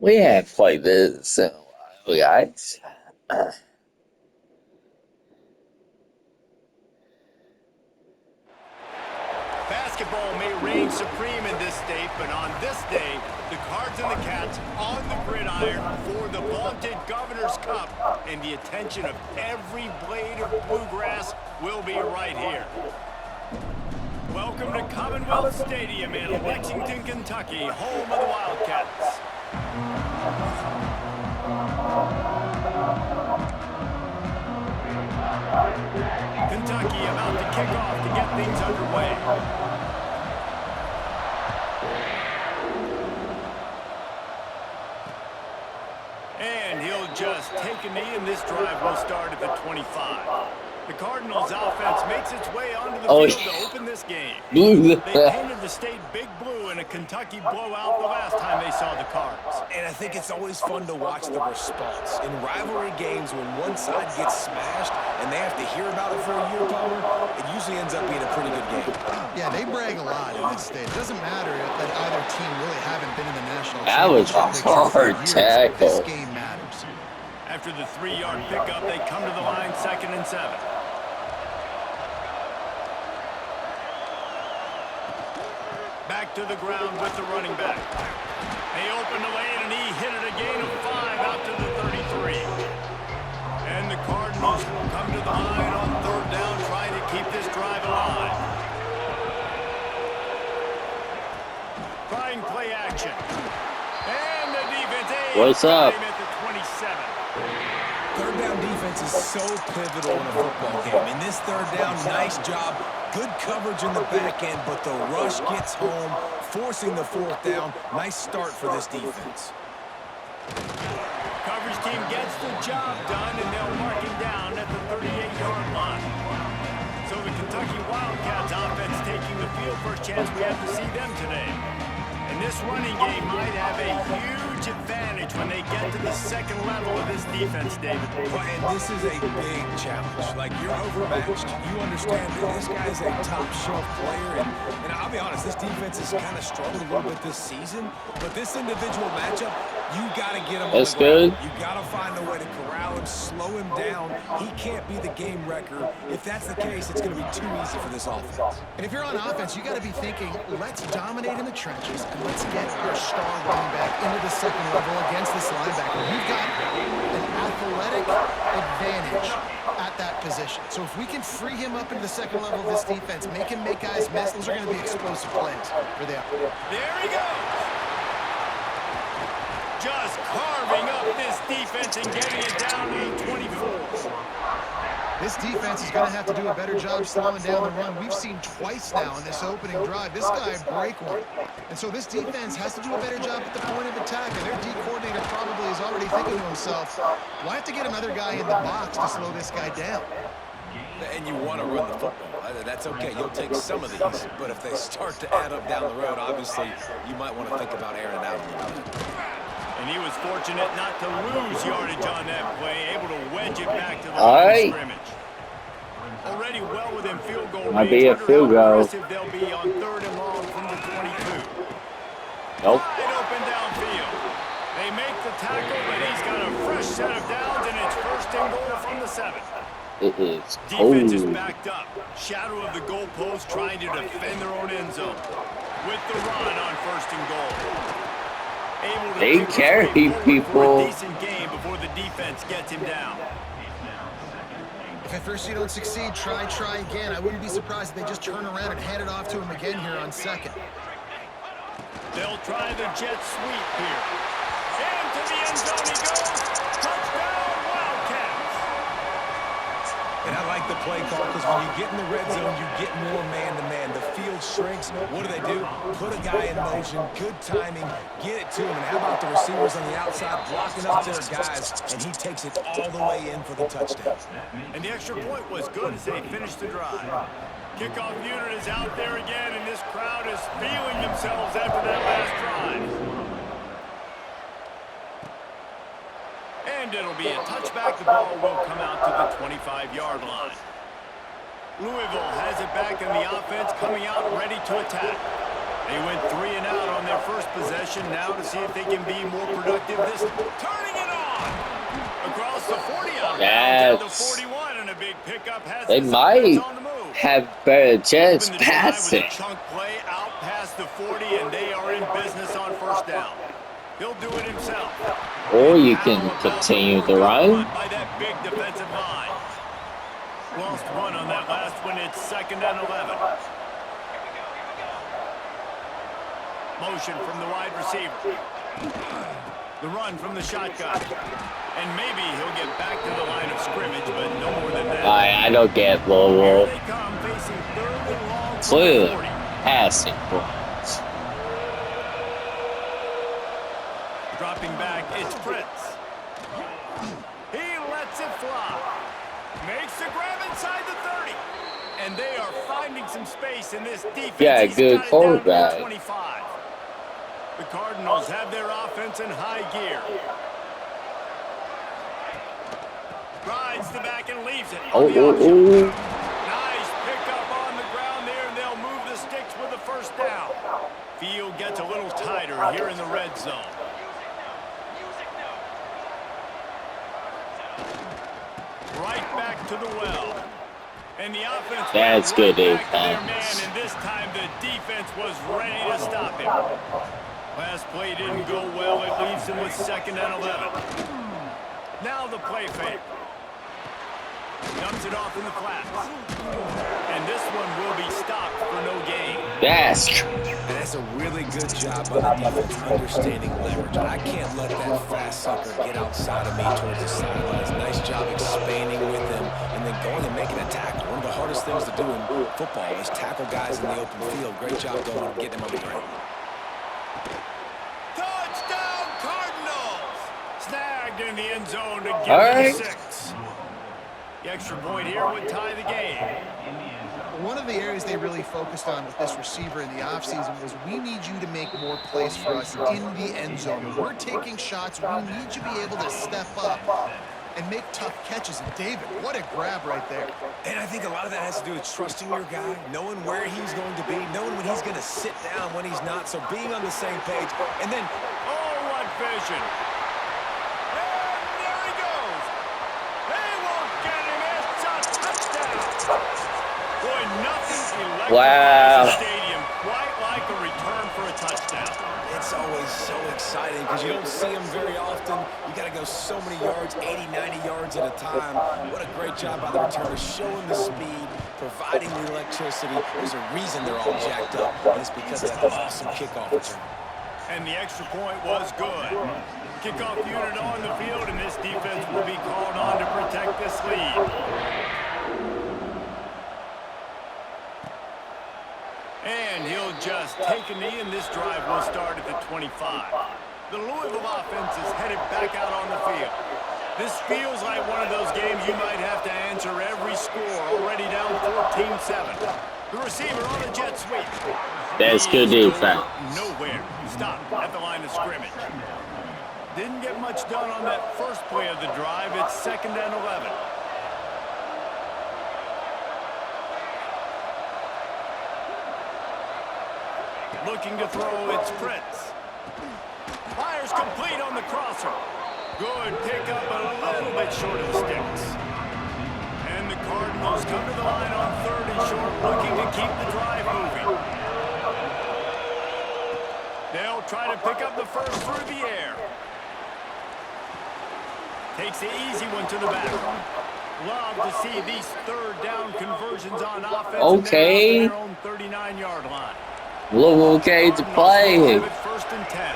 We have played this in a while, guys. Basketball may reign supreme in this state, but on this day, the Cards and the Cats on the gridiron for the vaunted Governor's Cup, and the attention of every blade of bluegrass will be right here. Welcome to Commonwealth Stadium in Lexington, Kentucky, home of the Wildcats. Kentucky about to kick off to get things underway. And he'll just take a knee, and this drive will start at the 25. The Cardinals offense makes its way onto the field to open this game. They painted the state big blue in a Kentucky blowout the last time they saw the Cards. And I think it's always fun to watch the response. In rivalry games, when one side gets smashed and they have to hear about it for a year, Palmer, it usually ends up being a pretty good game. Yeah, they brag a lot in this state. It doesn't matter that either team really haven't been in the national That was a hard tackle. This game matters. After the 3-yard pickup, they come to the line 2nd and 7. Back to the ground with the running back. They open the lane, and he hit it a gain of 5 out to the 33. And the Cardinals come to the line on 3rd down, trying to keep this drive alive. Trying play action. And the defense What's up? at the 27. 3rd down defense is so pivotal in a football game. In this 3rd down, nice job. Good coverage in the back end, but the rush gets home, forcing the 4th down. Nice start for this defense. Coverage team gets the job done, and they'll mark him down at the 38-yard line. So the Kentucky Wildcats offense taking the field. First chance we have to see them today. And this running game might have a huge advantage when they get to the 2nd level of this defense, David. And this is a big challenge. Like, you're overmatched. You understand that this guy is a top-shelf player. And I'll be honest, this defense has kind of struggled a little bit this season. But this individual matchup, you got to get him on the ground. You got to find a way to corral him, slow him down. He can't be the game wrecker. If that's the case, it's going to be too easy for this offense. And if you're on offense, you got to be thinking, let's dominate in the trenches and let's get our star running back into the 2nd level against this linebacker. We've got an athletic advantage at that position. So if we can free him up into the 2nd level of this defense, make him make guys miss, those are going to be explosive plays for them. There he goes. Just carving up this defense and getting it down to 24. This defense is going to have to do a better job slowing down the run. We've seen twice now in this opening drive this guy break one. And so this defense has to do a better job at the point of attack. And their D coordinator probably is already thinking to himself, well, I have to get another guy in the box to slow this guy down. And you want to run the football. That's okay. You'll take some of these. But if they start to add up down the road, obviously, you might want to think about airing it out a little bit. And he was fortunate not to lose yardage on that play, able to wedge it back to the line of scrimmage. Already well within field goal range. Might be a field goal. They'll be on 3rd and long from the 22. Nope. Wide open downfield. They make the tackle, but he's got a fresh set of downs, and it's 1st and goal from the 7. It is Defense is cold. backed up. Shadow of the goalpost trying to defend their own end zone. With the run on 1st and goal. They carry people. A decent game before the defense gets him down. If at first you don't succeed, try again. I wouldn't be surprised if they just turn around and hand it off to him again here on 2nd. They'll try the jet sweep here. Into the end zone he goes. Touchdown, Wildcats. And I like the play call because when you get in the red zone, you get more man-to-man. The field shrinks. What do? Put a guy in motion, good timing, get it to him. And how about the receivers on the outside blocking up their guys, and he takes it all the way in for the touchdown. And the extra point was good as they finished the drive. Kickoff unit is out there again, and this crowd is feeling themselves after that last drive. And it'll be a touchback. The ball will come out to the 25-yard line. Louisville has it back in the offense, coming out ready to attack. They went 3 and out on their first possession. Now to see if they can be more productive this. Turning it on across the 40 out down to the 41, and a big pickup has They this might on the move. have better chance Open the drive with passing. a chunk play out past the 40, and they are in business on first down. He'll do it himself. Or you can continue the run. By that big defensive line. Lost 1 on that last one. It's 2nd and 11. Motion from the wide receiver. The run from the shotgun. And maybe he'll get back to the line of scrimmage, but no more than that. I don't get Louisville. Here they come, facing 3rd and long from Clearly, 40. passing points. Dropping back, it's Prince. He lets it fly. Makes the grab inside the 30. And they are finding some space in this defense. Yeah, He's good got it down to the quarterback. 25. The Cardinals have their offense in high gear. Rides the back and leaves it. Oh. Nice pickup on the ground there, and they'll move the sticks with the first down. Field gets a little tighter here in the red zone. Right back to the well. And the offense That's went good right back to their defense. man, and this time the defense was ready to stop him. Last play didn't go well. It leaves him with 2nd and 11. Now the play fake. Dumps it off in the flats. And this one will be stopped for no gain. That's That's a really good job by the defense understanding leverage. I can't let that fast sucker get outside of me towards the sidelines. Nice job expanding with him and then going and making a tackle. One of the hardest things to do in football is tackle guys in the open field. Great job going and getting them on the ground. Touchdown, Cardinals! Snagged in the end zone to give All them right. 6. The extra point here would tie the game. One of the areas they really focused on with this receiver in the offseason was we need you to make more plays for us in the end zone. When we're taking shots, we need you to be able to step up and make tough catches. And David, what a grab right there. And I think a lot of that has to do with trusting your guy, knowing where he's going to be, knowing when he's going to sit down, when he's not. So being on the same page. And then, Oh, what vision. And there he goes. They won't get him. It's a touchdown. Boy, nothing electrifies Wow. the stadium quite like a return for a touchdown. it's always so exciting because you don't see them very often. You got to go so many yards, 80, 90 yards at a time. What a great job by the returner, showing the speed, providing the electricity. There's a reason they're all jacked up, and it's because of that awesome kickoff return. And the extra point was good. Kickoff unit on the field, and this defense will be called on to protect this lead. And he'll just take a knee, and this drive will start at the 25. The Louisville offense is headed back out on the field. This feels like one of those games you might have to answer every score, already down 14-7. The receiver on the jet sweep. That's good defense. Nowhere. Stop at the line of scrimmage. Didn't get much done on that first play of the drive. It's 2nd and 11. Looking to throw, it's Prince. Fires complete on the crosser. Good pickup, a little bit short of the sticks. And the Cardinals come to the line on 3rd and short, looking to keep the drive moving. They'll try to pick up the first through the air. Takes the easy one to the back. Love to see these 3rd down conversions on offense. Okay. Their own 39-yard line. Louisville okay to play. Have it 1st and 10.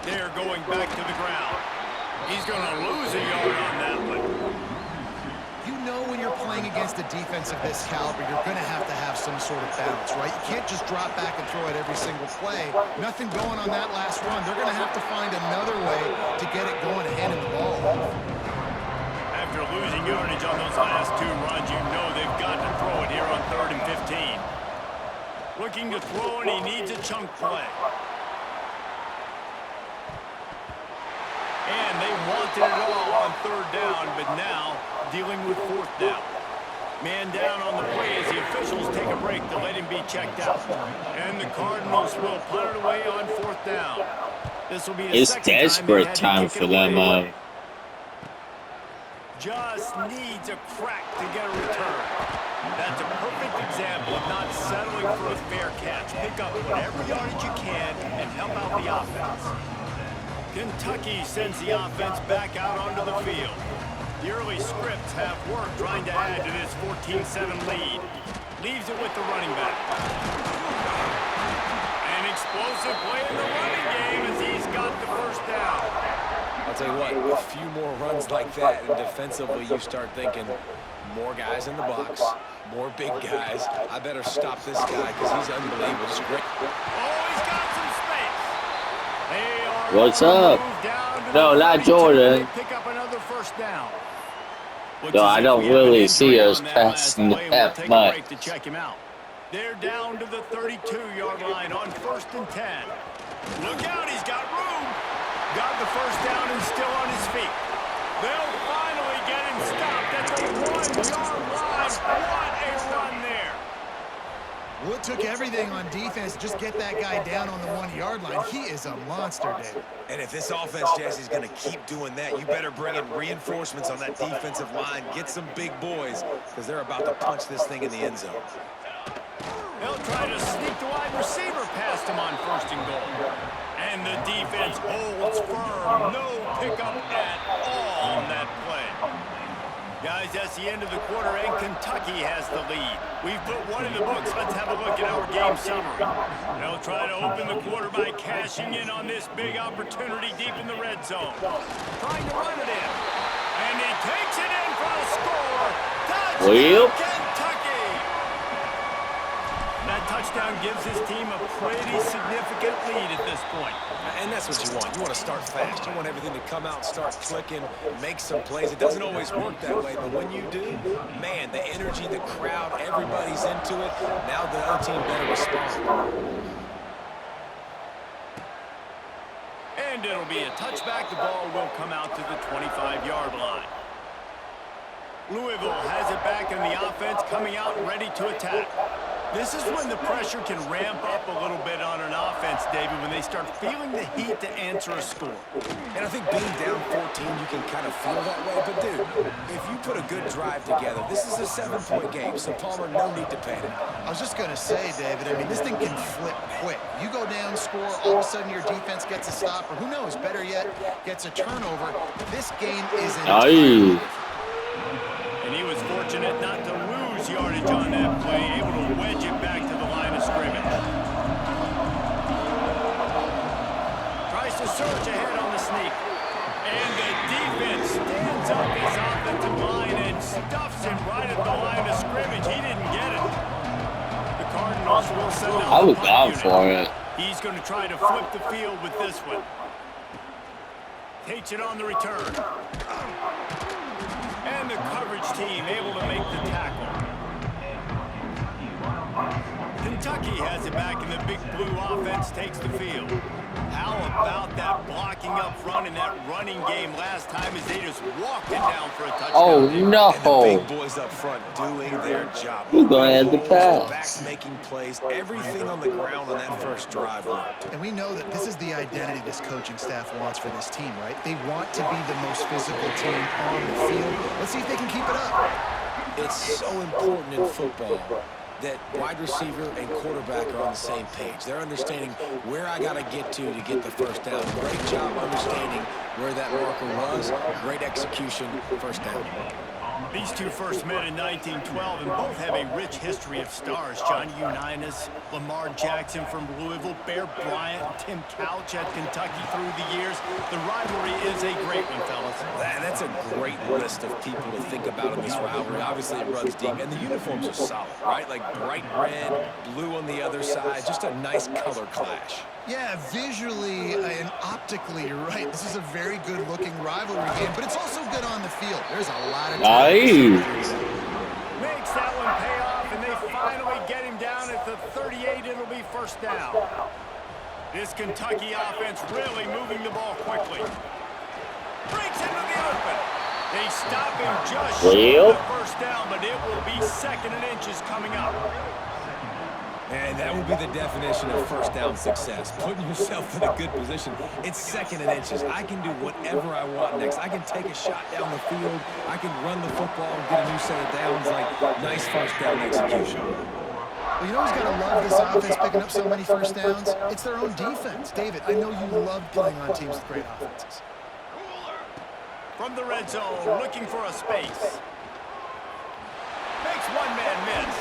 They're going back to the ground. He's going to lose a yard on that one. You know when you're playing against a defense of this caliber, you're going to have some sort of balance, right? You can't just drop back and throw it every single play. Nothing going on that last run. They're going to have to find another way to get it going and handing the ball off. After losing yardage on those last 2 runs, you know they've got to throw it here on 3rd and 15. Looking to throw, and he needs a chunk play. And they wanted it all on 3rd down, but now dealing with 4th down. Man down on the play as the officials take a break to let him be checked out. And the Cardinals will punt it away on 4th down. This will be the It's second time desperate they've had time to kick for it them. away. Just needs a crack to get a return. That's a perfect example of not settling for a fair catch. Pick up whatever yardage you can and help out the offense. Kentucky sends the offense back out onto the field. The early scripts have worked trying to add to this 14-7 lead. Leaves it with the running back. An explosive play in the running game as he's got the first down. I'll tell you what, a few more runs like that, and defensively you start thinking, more guys in the box, more big guys. I better stop this guy because he's unbelievable. Just great. Oh, he's got some space. They are What's up? No, not Jordan. Pick up another first down. No, I don't really see us passing that much. To check him out. They're down to the 32-yard line on 1st and 10. Look out, he's got room. Got the first down and still on his feet. They'll finally get him stopped at the 1-yard line. What a run there. Well, it took everything on defense to just get that guy down on the 1-yard line. He is a monster, David. And if this offense, Jesse, is going to keep doing that, you better bring in reinforcements on that defensive line. Get some big boys because they're about to punch this thing in the end zone. They'll try to sneak the wide receiver past him on 1st and goal. And the defense holds firm. No pickup at all on that play. Guys, that's the end of the quarter, and Kentucky has the lead. We've put one in the books. Let's have a look at our game summary. They'll try to open the quarter by cashing in on this big opportunity deep in the red zone. Trying to run it in. And he takes it in for a score. Touchdown, Kentucky! That touchdown gives his team a pretty significant lead at this point. And that's what you want. You want to start fast. You want everything to come out and start clicking, make some plays. It doesn't always work that way, but when you do, man, the energy, the crowd, everybody's into it. Now the other team better respond. And it'll be a touchback. The ball will come out to the 25-yard line. Louisville has it back in the offense, coming out ready to attack. This is when the pressure can ramp up a little bit on an offense, David, when they start feeling the heat to answer a score. And I think being down 14, you can kind of feel that way. But, dude, if you put a good drive together, this is a 7-point game, so Palmer, no need to panic. I was just going to say, David, I mean, this thing can flip quick. You go down, score, all of a sudden your defense gets a stop, or who knows, better yet, gets a turnover. This game is entirely different. And he was fortunate not to lose yardage on that play, able to wedge it back to the line of scrimmage. Tries to surge ahead on the sneak. And the defense stands up his offensive line and stuffs him right at the line of scrimmage. He didn't get it. The Cardinals will send out I was the down punt for unit. it. He's going to try to flip the field with this one. Takes it on the return. And the coverage team able to make the tackle. Kentucky has it back, and the big blue offense takes the field. How about that blocking up front in that running game last time as they just walked it down for a touchdown? Oh, no. And the big boys up front doing their job. We're going to have the pass. Backs making plays. Everything on the ground on that first drive worked. And we know that this is the identity this coaching staff wants for this team, right? They want to be the most physical team on the field. Let's see if they can keep it up. It's so important in football that wide receiver and quarterback are on the same page. They're understanding where I got to get the first down. Great job understanding where that marker was. Great execution, first down. These two first met in 1912 and both have a rich history of stars. Johnny Unitas, Lamar Jackson from Louisville, Bear Bryant, Tim Couch at Kentucky through the years. The rivalry is a great one, fellas. That's a great list of people to think about in this rivalry. Obviously, it runs deep, and the uniforms are solid, right? Like bright red, blue on the other side, just a nice color clash. Yeah, visually and optically, you're right. This is a very good-looking rivalry game, but it's also good on the field. There's a lot of Nice. Makes that one pay off, and they finally get him down at the 38. It'll be first down. This Kentucky offense really moving the ball quickly. Breaks into the open. They stop him just short Well, of the first down, but it will be 2nd and inches coming up. And that would be the definition of first down success. Putting yourself in a good position. It's 2nd and inches. I can do whatever I want next. I can take a shot down the field. I can run the football and get a new set of downs. Like, nice first down execution. Well, you know who's got to love this offense picking up so many first downs? It's their own defense. David, I know you love playing on teams with great offenses. From the red zone, looking for a space. Makes one man miss.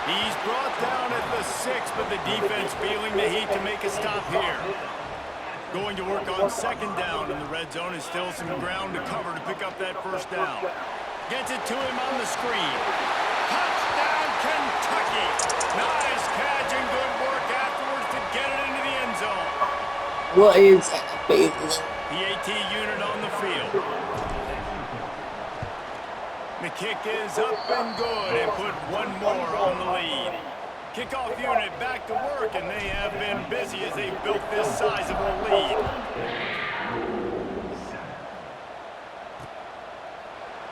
He's brought down at the 6, but the defense feeling the heat to make a stop here. Going to work on 2nd down in the red zone is still some ground to cover to pick up that first down. Gets it to him on the screen. Touchdown, Kentucky! Nice catch and good work afterwards to get it into the end zone. what is happening? The AT unit on the field. The kick is up and good and put one more on the lead. Kickoff unit back to work, and they have been busy as they built this sizable lead.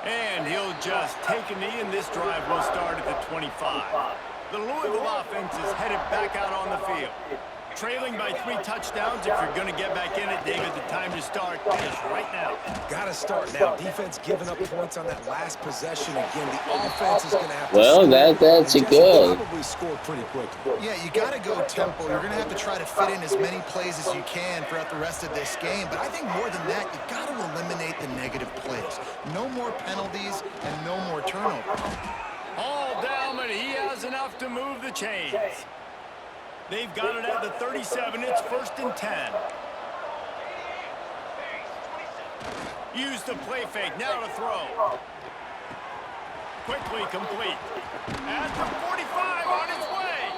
And he'll just take a knee, and this drive will start at the 25. The Louisville offense is headed back out on the field. Trailing by 3 touchdowns. If you're going to get back in it, David, the time to start is right now. Got to start now. Defense giving up points on that last possession. Again, the offense is going to have to Well, score. that's a good. Probably score pretty quickly. Yeah, you got to go tempo. You're going to have to try to fit in as many plays as you can throughout the rest of this game. But I think more than that, you've got to eliminate the negative plays. No more penalties and no more turnovers. All down, but he has enough to move the chains. They've got it at the 37. It's 1st and 10. Use the play fake. Now to throw. Quickly complete. At the 45 on its way.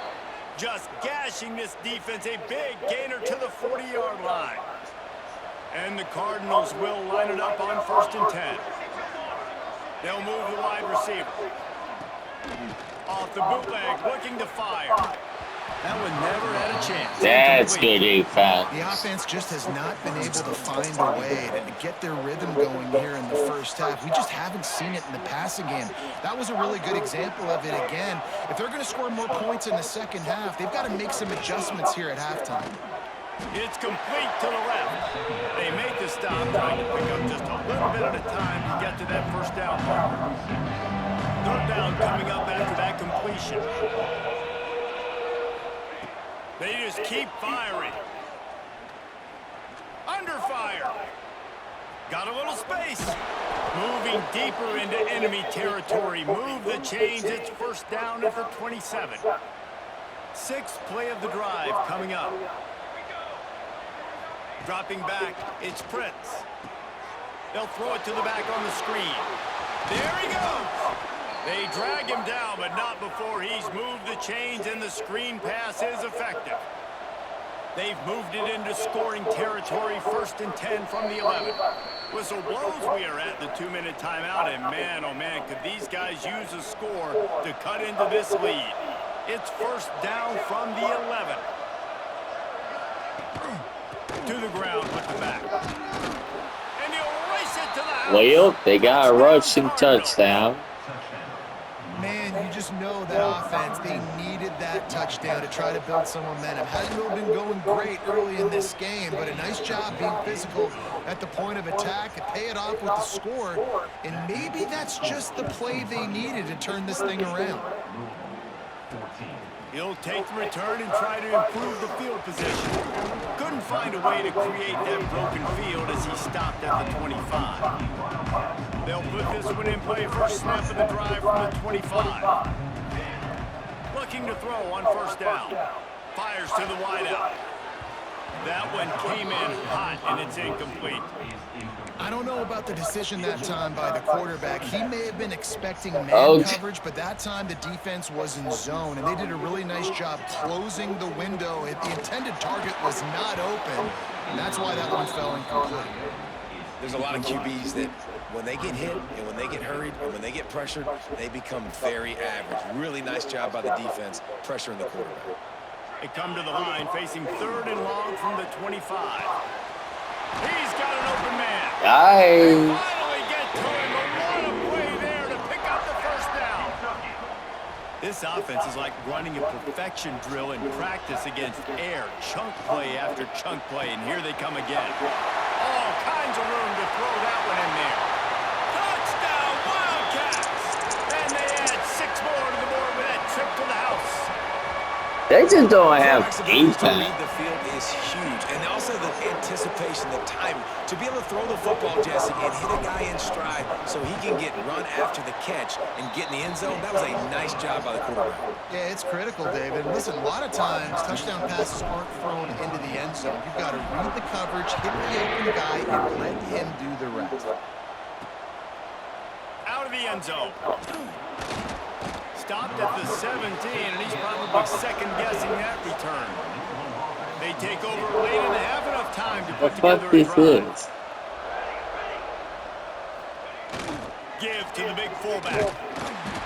Just gashing this defense. A big gainer to the 40-yard line. And the Cardinals will line it up on 1st and 10. They'll move the wide receiver. Off the bootleg, looking to fire. That one never had a chance. That's good defense. The offense just has not been able to find a way to get their rhythm going here in the first half. We just haven't seen it in the passing game. That was a really good example of it again. If they're going to score more points in the second half, they've got to make some adjustments here at halftime. It's complete to the left. They make the stop, trying to pick up just a little bit at a time to get to that first down marker. 3rd down coming up after that completion. They just keep firing. Under fire. Got a little space. Moving deeper into enemy territory. Move the chains. It's 1st down at the 27. 6th play of the drive coming up. Dropping back, it's Prince. They'll throw it to the back on the screen. There he goes. They drag him down, but not before he's moved the chains, and the screen pass is effective. They've moved it into scoring territory, 1st and 10 from the 11. Whistle blows, we are at the 2-minute timeout, and man, oh man, could these guys use a score to cut into this lead. It's 1st down from the 11. To the ground with the back. And he'll race it to the house. Well, they got a rushing touchdown. Man, you just know that offense, they needed that touchdown to try to build some momentum. Hasn't really been going great early in this game, but a nice job being physical at the point of attack and pay it off with the score. And maybe that's just the play they needed to turn this thing around. He'll take the return and try to improve the field position. Couldn't find a way to create that broken field as he stopped at the 25. They'll put this one in play, first snap of the drive from the 25. Looking to throw on 1st down. Fires to the wideout. That one came in hot, and it's incomplete. I don't know about the decision that time by the quarterback. He may have been expecting man coverage, but that time the defense was in zone, and they did a really nice job closing the window. The intended target was not open, and that's why that one fell incomplete. There's a lot of QBs that when they get hit and when they get hurried and when they get pressured, they become very average. Really nice job by the defense, pressuring the quarterback. They come to the line, facing 3rd and long from the 25. He's got an open man. Nice. Finally get to him This offense is like running a perfection drill in practice against air. Chunk play after chunk play, and here they come again. All kinds of room to throw that one in there. Touchdown, Wildcats! And they add 6 more to the board with that trip to the house. They just don't have to read impact. the field is huge, and also the anticipation, the timing. To be able to throw the football, Jesse, and hit a guy in stride so he can get run after the catch and get in the end zone, that was a nice job by the quarterback. Yeah, it's critical, David. Listen, a lot of times, touchdown passes aren't thrown into the end zone. You've got to read the coverage, hit the open guy, and let him do the rest. Out of the end zone. Stopped at the 17, and he's probably second-guessing that return. They take over late and they have enough time to put together a drive. Give to the big fullback.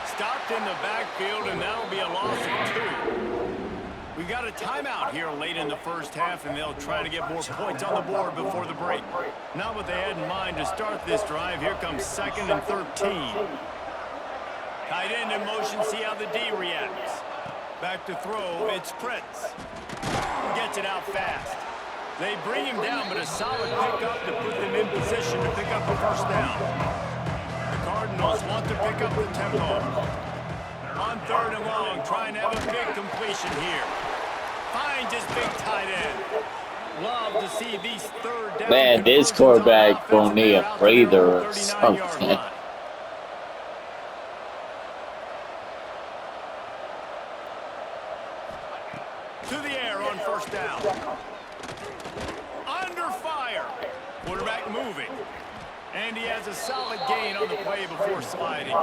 Stopped in the backfield, and that'll be a loss of 2. We've got a timeout here late in the first half, and they'll try to get more points on the board before the break. Not what they had in mind to start this drive. Here comes 2nd and 13. Tight end in motion, see how the D reacts. Back to throw, it's Prince. Gets it out fast. They bring him down, but a solid pickup to put them in position to pick up the first down. The Cardinals want to pick up the tempo. On 3rd and long, trying to have a big completion here. Finds his big tight end. Love to see these 3rd down. Man, this quarterback gonna need a breather or something. To the air on 1st down. Under fire. Quarterback moving. And he has a solid gain on the play before sliding.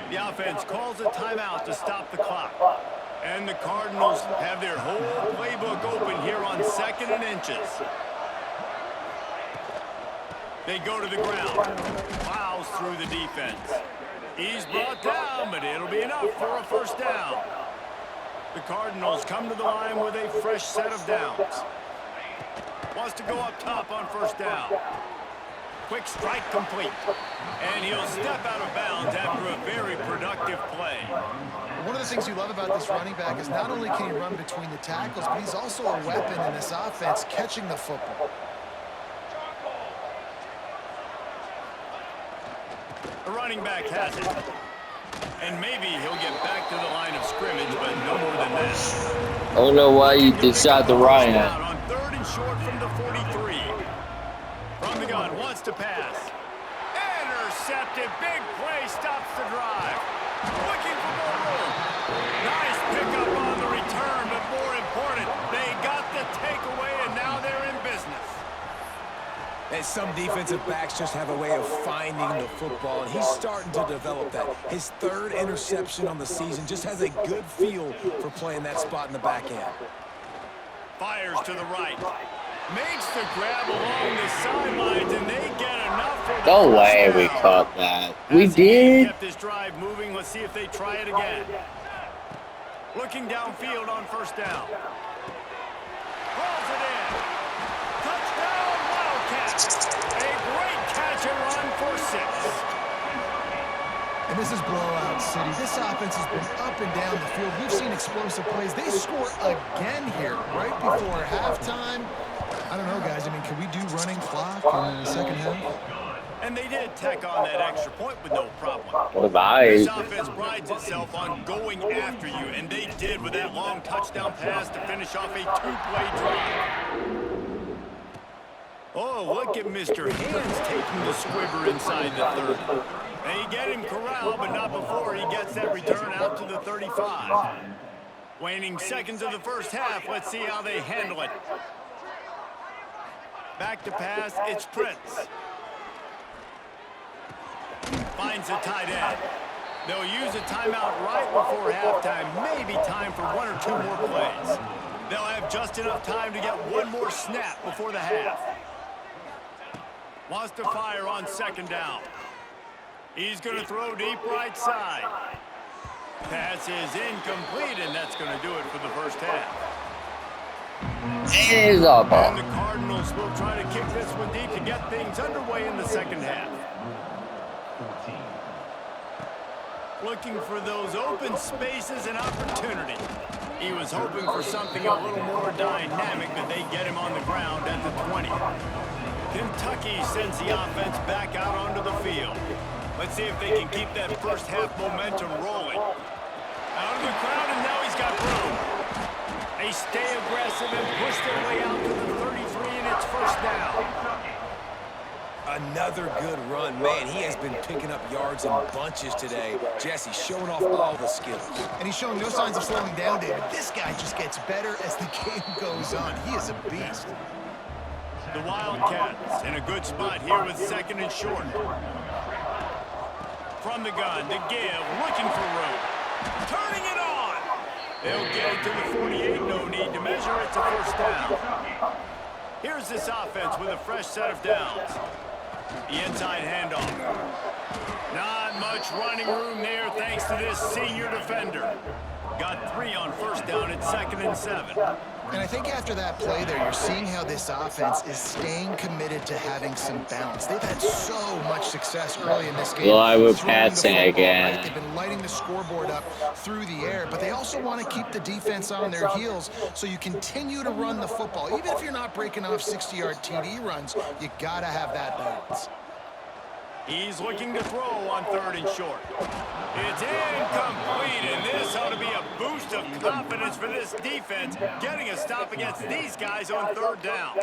The offense calls a timeout to stop the clock. And the Cardinals have their whole playbook open here on 2nd and inches. They go to the ground. Plows through the defense. He's brought down, but it'll be enough for a 1st down. The Cardinals come to the line with a fresh set of downs. Wants to go up top on 1st down. Quick strike complete. And he'll step out of bounds after a very productive play. One of the things you love about this running back is not only can he run between the tackles, but he's also a weapon in this offense catching the football. The running back has it. And maybe he'll get back to the line of scrimmage, but no more than that. I don't know why you decide to run it. On 3rd and short from the 43. From the gun, wants to pass. Intercepted, big play, stops the drive. Looking for more room. Nice pickup on the return, but more important, they got the takeaway, and now they're in business. And some defensive backs just have a way of finding the football, and he's starting to develop that. His 3rd interception on the season, just has a good feel for playing that spot in the back end. Fires to the right. Makes the grab along the sidelines, and they get enough for the No way first we down. caught that. As We the did? kept this drive moving. Let's see if they try it again. Looking downfield on 1st down. Rolls it in. Touchdown, Wildcats. A great catch and run for 6. And this is blowout city. This offense has been up and down the field. We've seen explosive plays. They score again here right before halftime. I don't know, guys. I mean, can we do running clock in the 2nd half? And they did tack on that extra point with no problem. Goodbye. This offense prides itself on going after you, and they did with that long touchdown pass to finish off a 2-play drive. Oh, look at Mr. Hands taking the squibber inside the 30. They get him corralled, but not before he gets that return out to the 35. Waning seconds of the first half. Let's see how they handle it. Back to pass, it's Prince. Finds the tight end. They'll use a timeout right before halftime. Maybe time for 1 or 2 more plays. They'll have just enough time to get 1 more snap before the half. Wants to fire on 2nd down. He's going to throw deep right side. Pass is incomplete, and that's going to do it for the first half. It is all And ball. the Cardinals will try to kick this one deep to get things underway in the 2nd half. looking for those open spaces and opportunity. He was hoping for something a little more dynamic, but they get him on the ground at the 20. Kentucky sends the offense back out onto the field. Let's see if they can keep that first half momentum rolling. Out of the crowd, and now he's got room. They stay aggressive and push their way out to the 33, and it's first down. Another good run. Man, he has been picking up yards in bunches today. Jesse showing off all the skills. And he's showing no signs of slowing down, David. This guy just gets better as the game goes on. He is a beast. The Wildcats in a good spot here with second and short. From the gun, the give, looking for room. Turning it on. They'll get it to the 48. No need to measure. It's a first down. Here's this offense with a fresh set of downs. The inside handoff. Not much running room there thanks to this senior defender. Got 3 on first down at 2nd and 7. And I think after that play there, you're seeing how this offense is staying committed to having some balance. They've had so much success early in this game. Well, we're passing again. Right? They've been lighting the scoreboard up through the air, but they also want to keep the defense on their heels, so you continue to run the football. Even if you're not breaking off 60-yard TD runs, you got to have that balance. He's looking to throw on 3rd and short. It's incomplete, and this ought to be a boost of confidence for this defense, getting a stop against these guys on 3rd down.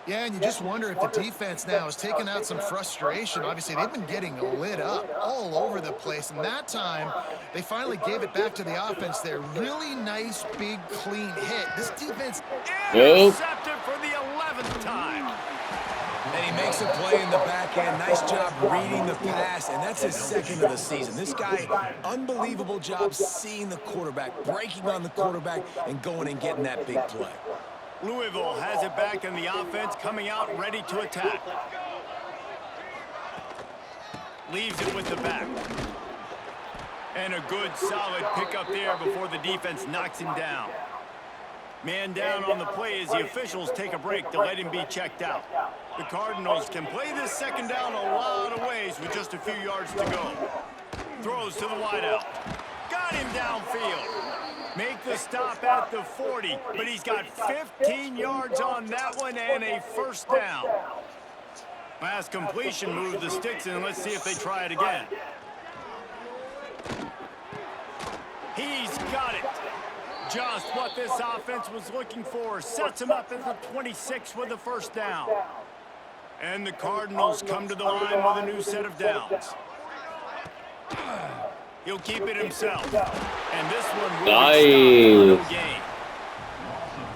Yeah, and you just wonder if the defense now has taken out some frustration. Obviously, they've been getting lit up all over the place, and that time, they finally gave it back to the offense there. Really nice, big, clean hit. This defense intercepted for the 11th time. And he makes a play in the back end. Nice job reading the pass, and that's his 2nd of the season. This guy, unbelievable job seeing the quarterback, breaking on the quarterback, and going and getting that big play. Louisville has it back in the offense, coming out ready to attack. Leaves it with the back. And a good, solid pickup there before the defense knocks him down. Man down on the play as the officials take a break to let him be checked out. The Cardinals can play this 2nd down a lot of ways with just a few yards to go. Throws to the wideout. Got him downfield. Make the stop at the 40, but he's got 15 yards on that one and a first down. Last completion moved the sticks in. Let's see if they try it again. He's got it. Just what this offense was looking for. Sets him up at the 26 with a first down. And the Cardinals come to the line with a new set of downs. He'll keep it himself. And this one will be stopped for no gain.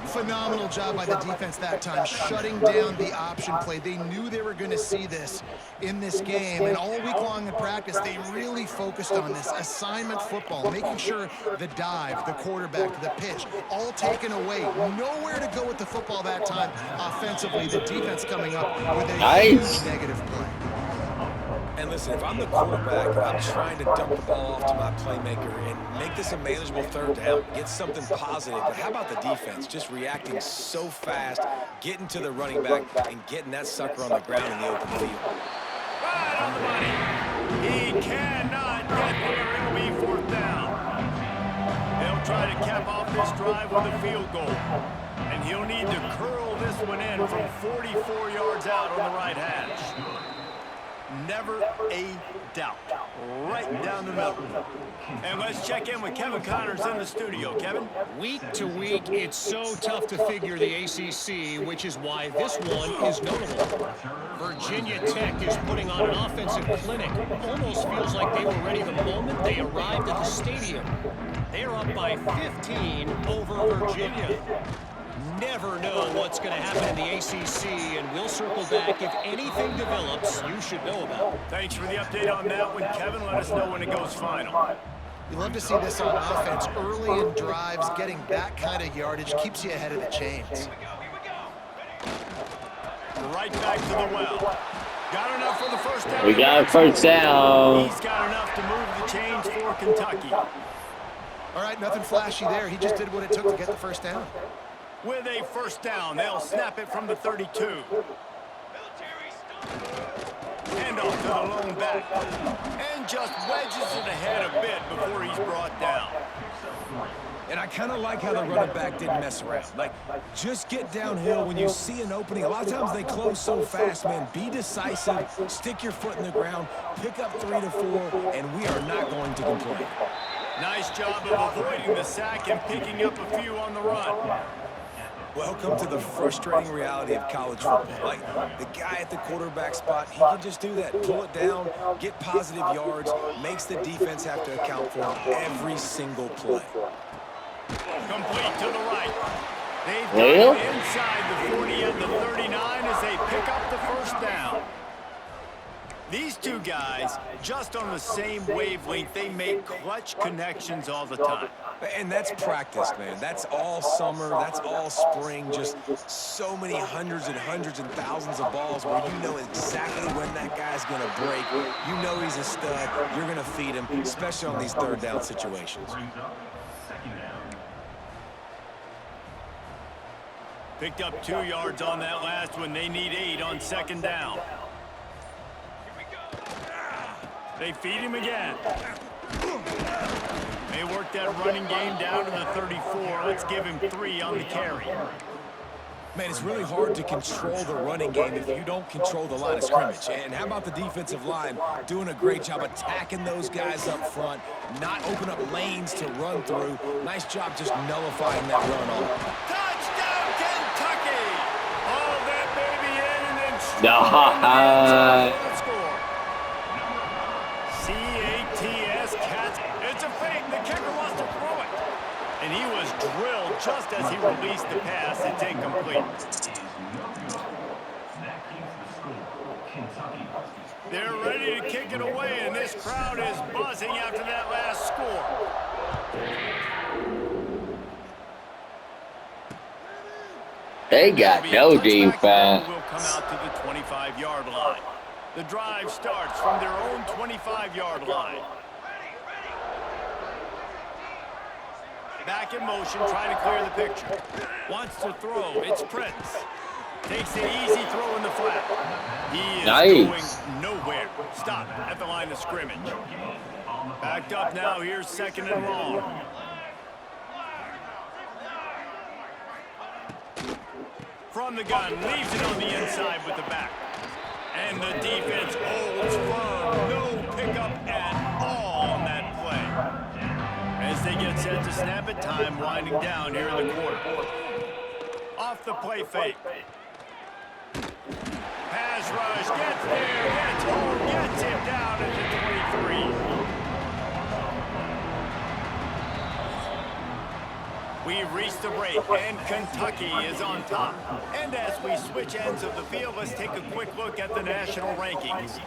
Phenomenal job by the defense that time, shutting down the option play. They knew they were going to see this in this game, and all week long in practice, they really focused on this assignment football, making sure the dive, the quarterback, the pitch, all taken away. Nowhere to go with the football that time offensively. The defense coming up with a huge negative play. And listen, if I'm the quarterback, I'm trying to dump the ball off to my playmaker and make this a manageable 3rd down, get something positive. But how about the defense just reacting so fast, getting to the running back, and getting that sucker on the ground in the open field? Right on the money. He cannot get there. It'll be 4th down. They'll try to cap off this drive with a field goal. And he'll need to curl this one in from 44 yards out on the right hash. Never a doubt. Right down the middle. And let's check in with Kevin Connors in the studio. Kevin? Week to week, it's so tough to figure the ACC, which is why this one is notable. Virginia Tech is putting on an offensive clinic. Almost feels like they were ready the moment they arrived at the stadium. They're up by 15 over Virginia. Never know what's going to happen in the ACC, and we'll circle back if anything develops you should know about. Thanks for the update on that one, Kevin. Let us know when it goes final. You love to see this on offense. Early in drives, getting that kind of yardage keeps you ahead of the chains. Right back to the well. Got enough for the first down. We got a first down. He's got enough to move the chains for Kentucky. All right, nothing flashy there. He just did what it took to get the first down. With a first down, they'll snap it from the 32. Hand off to the lone back. And just wedges it ahead a bit before he's brought down. And I kind of like how the running back didn't mess around. Like, just get downhill when you see an opening. A lot of times they close so fast, man. Be decisive, stick your foot in the ground, pick up 3 to 4, and we are not going to complain. Nice job of avoiding the sack and picking up a few on the run. Welcome to the frustrating reality of college football. Like, the guy at the quarterback spot, he can just do that. Pull it down, get positive yards, makes the defense have to account for every single play. Complete to the right. They've got it inside the 40 and the 39 as they pick up the first down. These two guys, just on the same wavelength, they make clutch connections all the time. And that's practice, man. That's all summer. That's all spring. Just so many hundreds and thousands of balls where you know exactly when that guy's going to break. You know he's a stud. You're going to feed him, especially on these third down situations. Picked up 2 yards on that last one. They need 8 on second down. They feed him again. They work that running game down to the 34. Let's give him 3 on the carry. Man, it's really hard to control the running game if you don't control the line of scrimmage. And how about the defensive line doing a great job attacking those guys up front, not open up lanes to run through. Nice job just nullifying that run off. Touchdown, Kentucky! All that baby in and then straight score. C-A-T-S, Cats. It's a fake. The kicker wants to throw it. And he was drilled just as he released the pass. It's incomplete. They're ready to kick it away, and this crowd is buzzing after that last score. They got no defense. Will come out to the 25-yard line. The drive starts from their own 25-yard line. Back in motion, trying to clear the picture. Wants to throw. It's Prince. Takes the easy throw in the flat. He is going nowhere. Stop at the line of scrimmage. Backed up now. Here's second and long. From the gun, leaves it on the inside with the back. And the defense holds firm. No pickup at all on that play. As they get set to snap it, time winding down here in the quarter. Off the play fake. Pass rush, gets there, gets home, gets him down at the 23. We've reached the break, and Kentucky is on top. And as we switch ends of the field, let's take a quick look at the national rankings.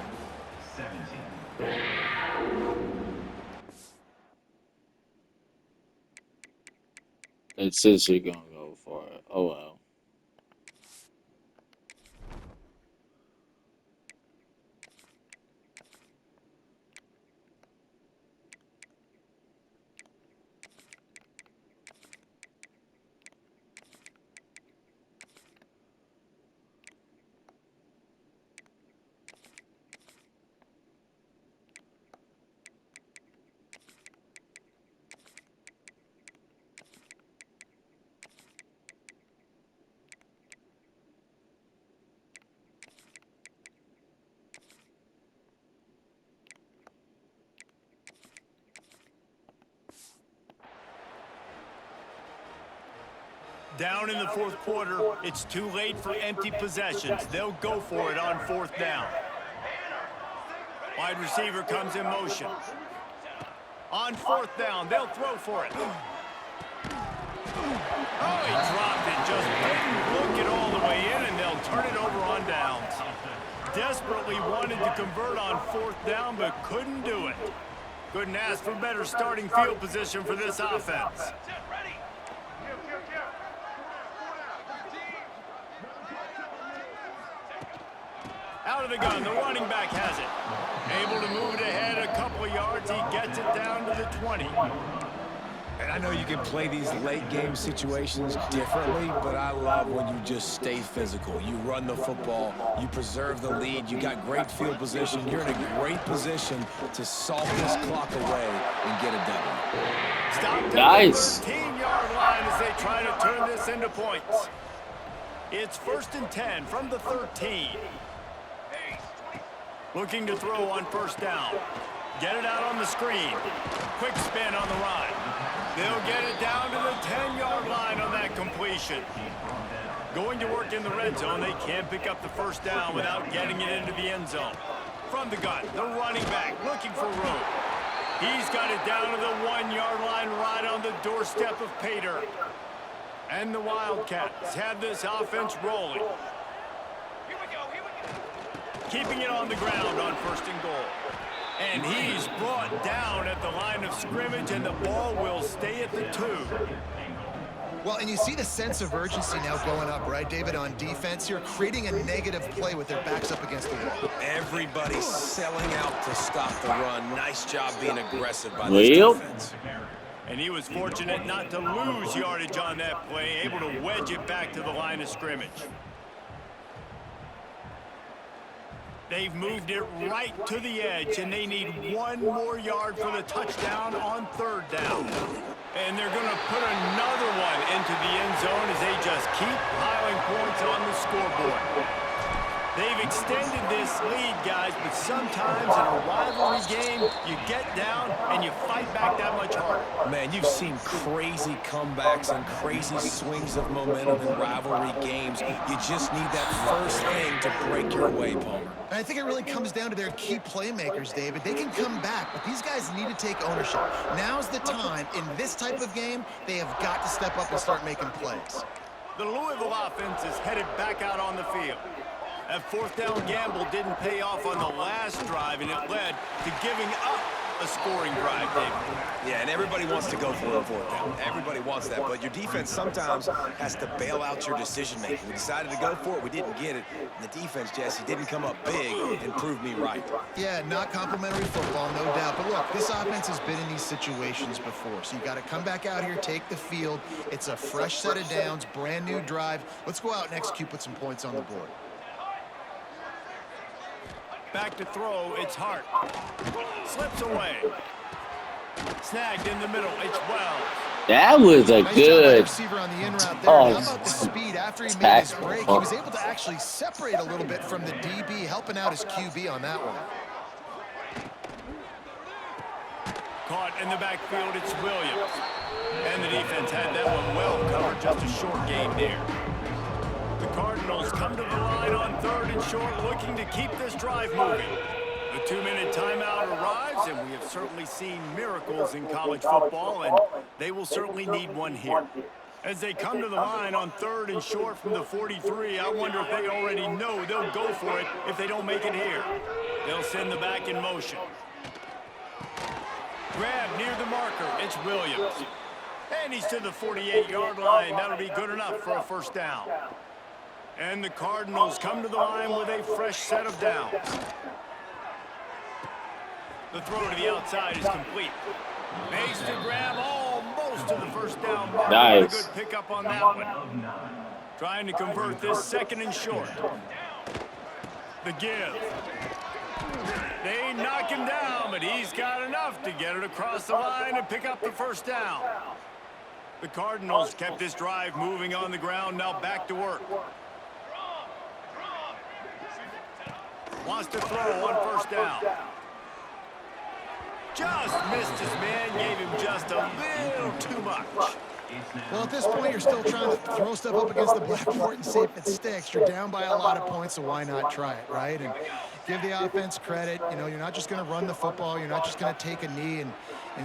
It says you're gonna go for it. Oh well. Down in the fourth quarter, it's too late for empty possessions. They'll go for it on fourth down. Wide receiver comes in motion. On fourth down, they'll throw for it. Oh, he dropped it. Just didn't look it all the way in, and they'll turn it over on downs. Desperately wanted to convert on fourth down, but couldn't do it. Couldn't ask for better starting field position for this offense. Out of the gun, the running back has it. Able to move it ahead a couple of yards. He gets it down to the 20. And I know you can play these late game situations differently, but I love when you just stay physical. You run the football, you preserve the lead, you got great field position. You're in a great position to salt this clock away and get a W. Stopped Nice. at the 13-yard line as they try to turn this into points. It's 1st and 10 from the 13. Looking to throw on 1st down. Get it out on the screen. Quick spin on the run. They'll get it down to the 10-yard line on that completion. Going to work in the red zone. They can't pick up the 1st down without getting it into the end zone. From the gun, the running back looking for room. He's got it down to the 1-yard line right on the doorstep of Pater. And the Wildcats have this offense rolling. Keeping it on the ground on 1st and goal. And he's brought down at the line of scrimmage, and the ball will stay at the 2. Well, and you see the sense of urgency now going up, right, David, on defense here, creating a negative play with their backs up against the wall. Everybody's selling out to stop the run. Nice job being aggressive by this defense. And he was fortunate not to lose yardage on that play, able to wedge it back to the line of scrimmage. They've moved it right to the edge, and they need 1 more yard for the touchdown on 3rd down. And they're going to put another one into the end zone as they just keep piling points on the scoreboard. They've extended this lead, guys, but sometimes in a rivalry game, you get down and you fight back that much harder. Man, you've seen crazy comebacks and crazy swings of momentum in rivalry games. You just need that first thing to break your way, Palmer. And I think it really comes down to their key playmakers, David. They can come back, but these guys need to take ownership. Now's the time. In this type of game, they have got to step up and start making plays. The Louisville offense is headed back out on the field. That 4th down gamble didn't pay off on the last drive, and it led to giving up a scoring drive, David. Yeah, and everybody wants to go for a 4th down. Everybody wants that, but your defense sometimes has to bail out your decision-making. We decided to go for it. We didn't get it. And the defense, Jesse, didn't come up big and prove me right. Yeah, not complimentary football, no doubt. But look, this offense has been in these situations before, so you got to come back out here, take the field. It's a fresh set of downs, brand new drive. Let's go out and execute, put some points on the board. Back to throw, it's Hart. Slips away. Snagged in the middle, it's Wells. That was a nice good receiver on the in route there. How about the speed after he made his break? He was able to actually separate a little bit from the DB, helping out his QB on that one. Caught in the backfield, it's Williams. And the defense had that one well covered, just a short gain there. The Cardinals come to the line on 3rd and short, looking to keep this drive moving. The 2-minute timeout arrives, and we have certainly seen miracles in college football, and they will certainly need one here. As they come to the line on 3rd and short from the 43, I wonder if they already know they'll go for it if they don't make it here. They'll send the back in motion. Grab near the marker, it's Williams. And he's to the 48-yard line. That'll be good enough for a 1st down. And the Cardinals come to the line with a fresh set of downs. The throw to the outside is complete. Makes to grab almost to the 1st down mark. Nice. A good pickup on that one. Trying to convert this 2nd and short. The give. They knock him down, but he's got enough to get it across the line and pick up the 1st down. The Cardinals kept this drive moving on the ground, now back to work. Wants to throw on 1st down. Just missed his man, gave him just a little too much. Well, at this point, you're still trying to throw stuff up against the blackboard and see if it sticks. You're down by a lot of points, so why not try it, right? And give the offense credit. You know, you're not just going to run the football. You're not just going to take a knee and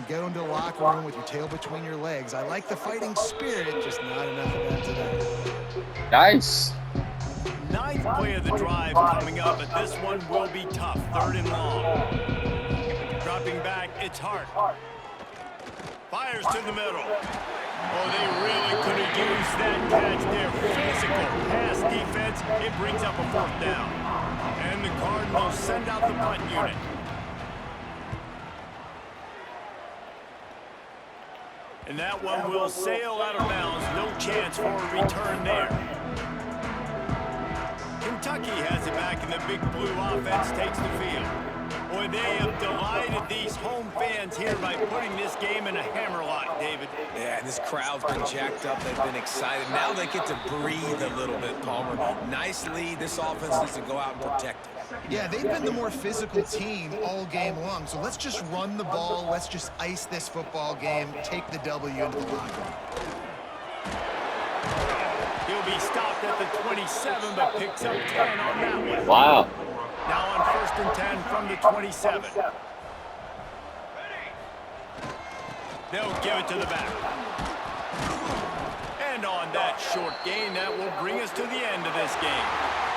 go into the locker room with your tail between your legs. I like the fighting spirit, just not enough of that today. nice. 9th play of the drive coming up, but this one will be tough. 3rd and long. Dropping back, it's Hart. Fires to the middle. Oh, they really could have used that catch there. Physical pass defense. It brings up a 4th down. And the Cardinals send out the punt unit. And that one will sail out of bounds. No chance for a return there. Kentucky has it back, and the Big Blue offense takes the field. Boy, they have delighted these home fans here by putting this game in a hammerlock, David. Yeah, this crowd's been jacked up. They've been excited. Now they get to breathe a little bit, Palmer. Nice lead. This offense needs to go out and protect it. Yeah, they've been the more physical team all game long. So let's just run the ball. Let's just ice this football game. Take the W into the locker room. He'll be stopped at the 27, but picks up 10 on that one. Wow. Now on 1st and 10 from the 27. They'll give it to the back. And on that short gain, that will bring us to the end of this game.